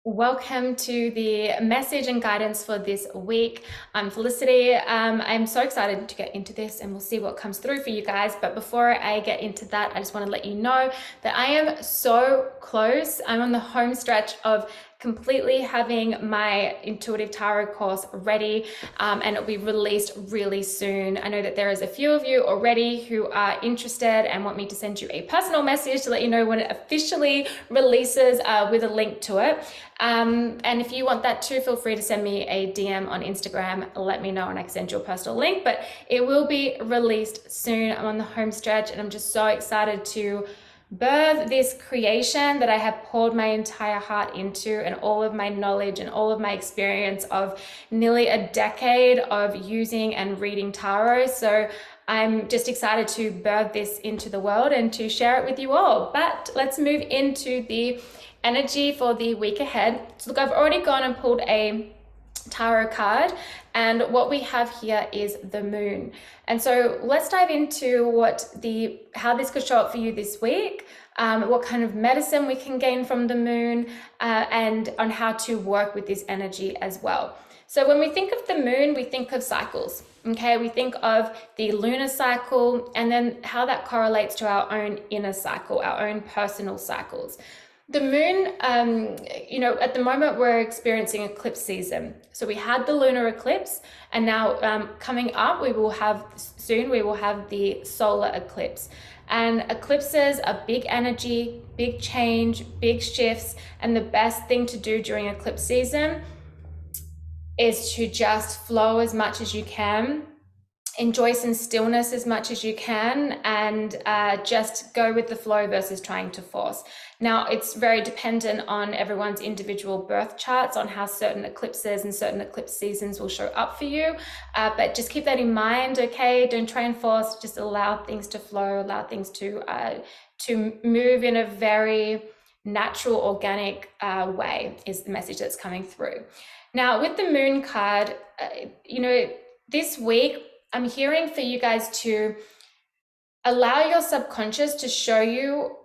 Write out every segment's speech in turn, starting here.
Welcome to the message and guidance for this week. I'm Felicity. I'm so excited to get into this and we'll see what comes through for you guys. But before I get into that, I just want to let you know that I am so close. I'm on the home stretch of completely having my intuitive tarot course ready, and it'll be released really soon. I know that there is a few of you already who are interested and want me to send you a personal message to let you know when it officially releases, with a link to it. And if you want that too, feel free to send me a DM on Instagram. Let me know and I can send you a personal link, but it will be released soon. I'm on the home stretch and I'm just so excited to birth this creation that I have poured my entire heart into, and all of my knowledge and all of my experience of nearly a decade of using and reading tarot. So I'm just excited to birth this into the world and to share it with you all. But let's move into the energy for the week ahead. So look, I've already gone and pulled a tarot card, and what we have here is the moon. And so let's dive into how this could show up for you this week, what kind of medicine we can gain from the moon, and on how to work with this energy as well. So when we think of the moon, we think of cycles. Okay, we think of the lunar cycle and then how that correlates to our own inner cycle, our own personal cycles. The moon, at the moment we're experiencing eclipse season. So we had the lunar eclipse, and now coming up, we will have the solar eclipse. And eclipses are big energy, big change, big shifts. And the best thing to do during eclipse season is to just flow as much as you can, enjoy some stillness as much as you can, and just go with the flow versus trying to force. Now, it's very dependent on everyone's individual birth charts on how certain eclipses and certain eclipse seasons will show up for you. But just keep that in mind, okay? Don't try and force, just allow things to flow, allow things to move in a very natural, organic way is the message that's coming through. Now, with the moon card, this week, I'm hearing for you guys to allow your subconscious to show you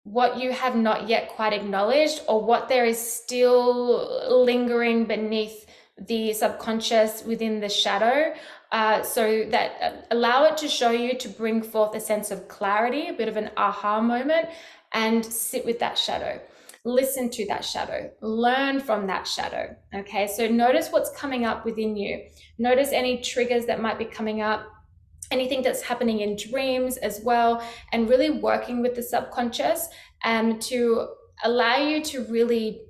what you have not yet quite acknowledged, or what there is still lingering beneath the subconscious within the shadow, so that allow it to show you, to bring forth a sense of clarity, a bit of an aha moment, and sit with that shadow. Listen to that shadow, learn from that shadow. Okay, so notice what's coming up within you. Notice any triggers that might be coming up, anything that's happening in dreams as well, and really working with the subconscious to allow you to really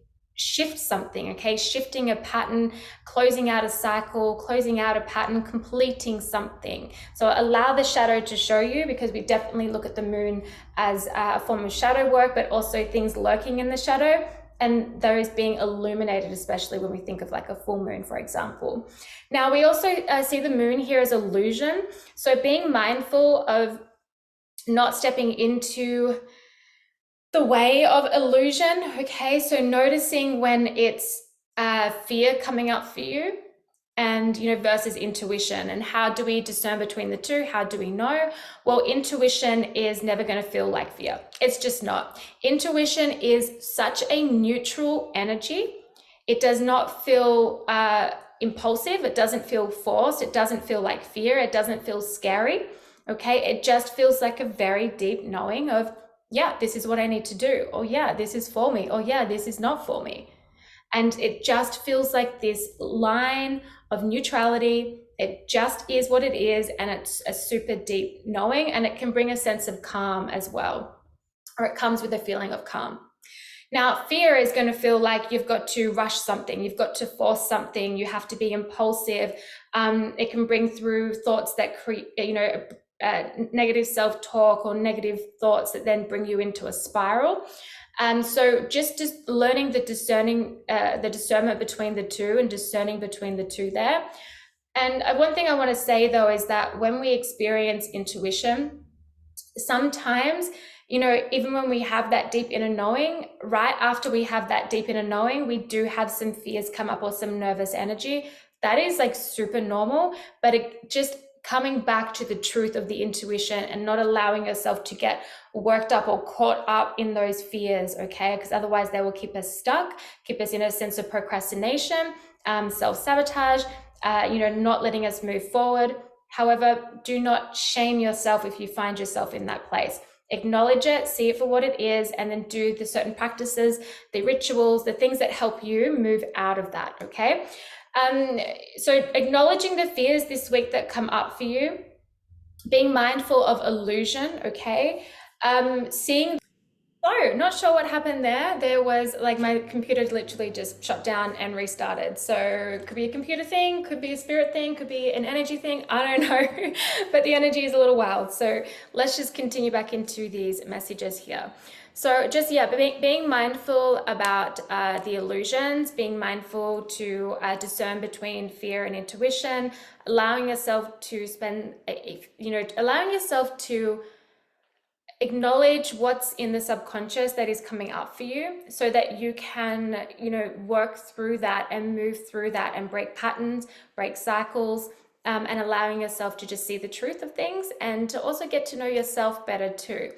shift something, okay? Shifting a pattern, closing out a cycle, closing out a pattern, completing something. So allow the shadow to show you, because we definitely look at the moon as a form of shadow work, but also things lurking in the shadow, and those being illuminated, especially when we think of like a full moon, for example. Now, we also see the moon here as illusion. So being mindful of not stepping into the way of illusion, okay? So noticing when it's fear coming up for you, and versus intuition, and how do we discern between the two? How do we know? Well, intuition is never going to feel like fear. It's just not. Intuition is such a neutral energy. It does not feel impulsive. It doesn't feel forced. It doesn't feel like fear. It doesn't feel scary. Okay, it just feels like a very deep knowing of, yeah, this is what I need to do, or yeah, this is for me, or yeah, this is not for me. And it just feels like this line of neutrality. It just is what it is, and it's a super deep knowing, and it can bring a sense of calm as well, or it comes with a feeling of calm. Now, fear is going to feel like you've got to rush something, you've got to force something, you have to be impulsive. It can bring through thoughts that create, negative self-talk or negative thoughts that then bring you into a spiral. So just learning the discernment between the two, and discerning between the two there. And one thing I want to say though is that when we experience intuition, sometimes, even when we have that deep inner knowing, right after we have that deep inner knowing, we do have some fears come up or some nervous energy. That is like super normal, but it just coming back to the truth of the intuition and not allowing yourself to get worked up or caught up in those fears, okay? Because otherwise they will keep us stuck, keep us in a sense of procrastination, self-sabotage, not letting us move forward. However, do not shame yourself if you find yourself in that place. Acknowledge it, see it for what it is, and then do the certain practices, the rituals, the things that help you move out of that, okay? So acknowledging the fears this week that come up for you, being mindful of illusion, okay? Seeing, so not sure what happened there. There was like my computer literally just shut down and restarted. So it could be a computer thing, could be a spirit thing, could be an energy thing. I don't know, but the energy is a little wild. So let's just continue back into these messages here. So just, yeah, being mindful about the illusions, being mindful to discern between fear and intuition, allowing yourself to allowing yourself to acknowledge what's in the subconscious that is coming up for you so that you can, work through that and move through that and break patterns, break cycles, and allowing yourself to just see the truth of things and to also get to know yourself better too.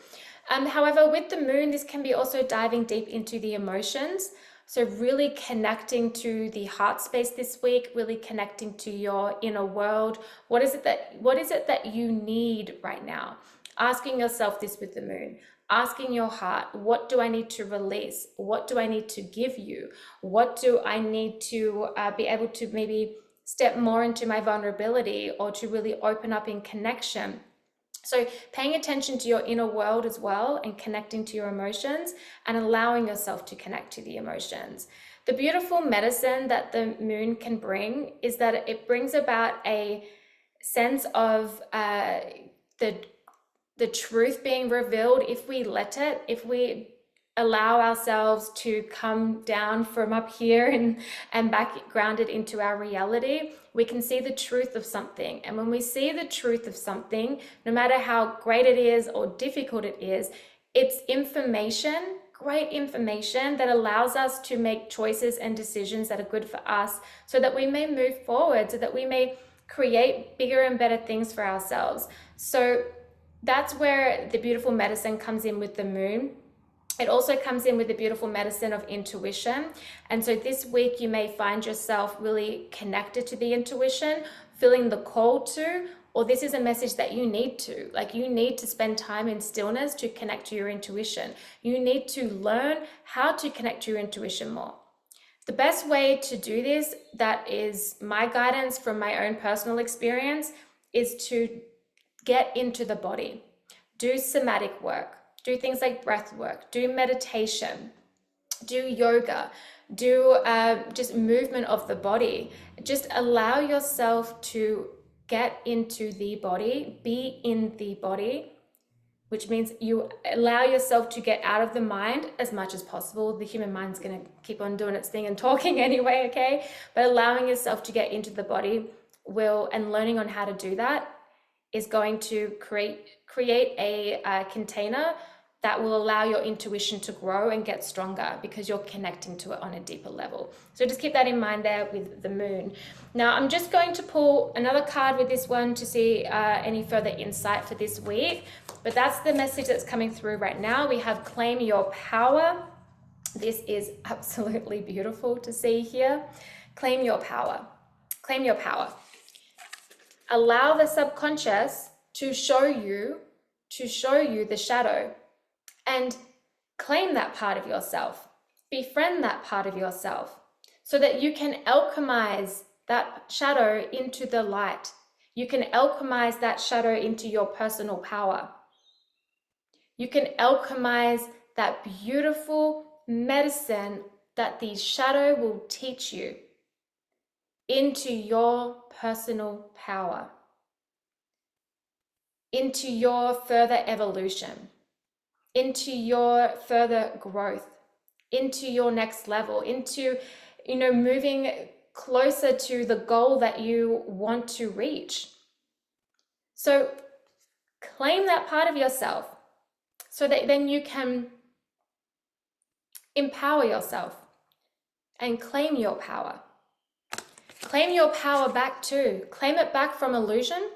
However, with the moon, this can be also diving deep into the emotions. So really connecting to the heart space this week, really connecting to your inner world. What is it that you need right now? Asking yourself this with the moon, asking your heart, what do I need to release? What do I need to give you? What do I need to be able to maybe step more into my vulnerability or to really open up in connection? So paying attention to your inner world as well and connecting to your emotions and allowing yourself to connect to the emotions. The beautiful medicine that the moon can bring is that it brings about a sense of the truth being revealed if we let it, if we allow ourselves to come down from up here and back grounded into our reality, we can see the truth of something. And when we see the truth of something, no matter how great it is or difficult it is, it's information, great information that allows us to make choices and decisions that are good for us so that we may move forward, so that we may create bigger and better things for ourselves. So that's where the beautiful medicine comes in with the moon. It also comes in with the beautiful medicine of intuition. And so this week you may find yourself really connected to the intuition, feeling the call to, or this is a message that you need to. Like you need to spend time in stillness to connect to your intuition. You need to learn how to connect to your intuition more. The best way to do this, that is my guidance from my own personal experience, is to get into the body, do somatic work, do things like breath work, do meditation, do yoga, do just movement of the body. Just allow yourself to get into the body, be in the body, which means you allow yourself to get out of the mind as much as possible. The human mind's going to keep on doing its thing and talking anyway, okay? But allowing yourself to get into the body and learning on how to do that is going to create a container that will allow your intuition to grow and get stronger because you're connecting to it on a deeper level. So just keep that in mind there with the moon. Now I'm just going to pull another card with this one to see any further insight for this week. But that's the message that's coming through right now. We have claim your power. This is absolutely beautiful to see here. Claim your power. Claim your power. Allow the subconscious to show you the shadow and claim that part of yourself. Befriend that part of yourself so that you can alchemize that shadow into the light. You can alchemize that shadow into your personal power. You can alchemize that beautiful medicine that the shadow will teach you into your personal power, into your further evolution, into your further growth, into your next level, into, moving closer to the goal that you want to reach. So claim that part of yourself so that then you can empower yourself and claim your power. Claim your power back too. Claim it back from illusion.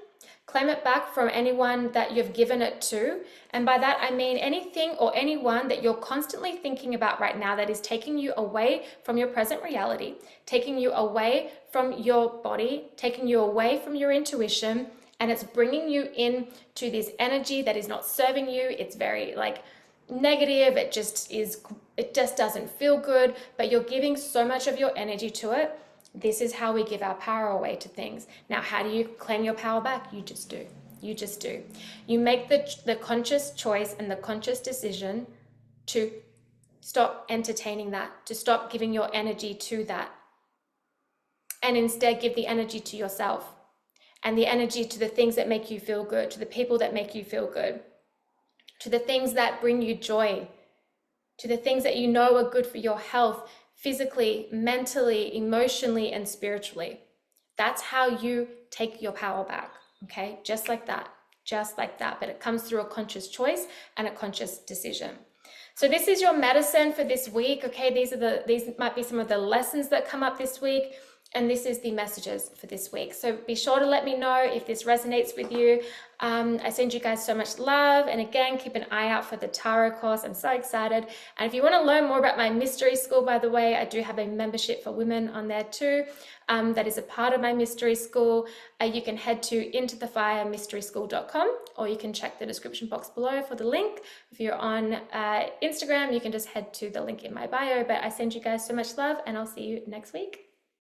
Claim it back from anyone that you've given it to. And by that, I mean anything or anyone that you're constantly thinking about right now that is taking you away from your present reality, taking you away from your body, taking you away from your intuition, and it's bringing you in to this energy that is not serving you. It's very like negative. It just doesn't feel good, but you're giving so much of your energy to it. This is how we give our power away to things. Now, how do you claim your power back? You just do. You just do. You make the conscious choice and the conscious decision to stop entertaining that, to stop giving your energy to that, and instead give the energy to yourself and the energy to the things that make you feel good, to the people that make you feel good, to the things that bring you joy, to the things that you know are good for your health, physically, mentally, emotionally, and spiritually. That's how you take your power back, okay? Just like that, but it comes through a conscious choice and a conscious decision. So this is your medicine for this week, okay? These might be some of the lessons that come up this week, and this is the messages for this week. So be sure to let me know if this resonates with you. I send you guys so much love. And again, keep an eye out for the tarot course. I'm so excited. And if you want to learn more about my mystery school, by the way, I do have a membership for women on there too. That is a part of my mystery school. You can head to intothefiremysteryschool.com, or you can check the description box below for the link. If you're on Instagram, you can just head to the link in my bio. But I send you guys so much love, and I'll see you next week.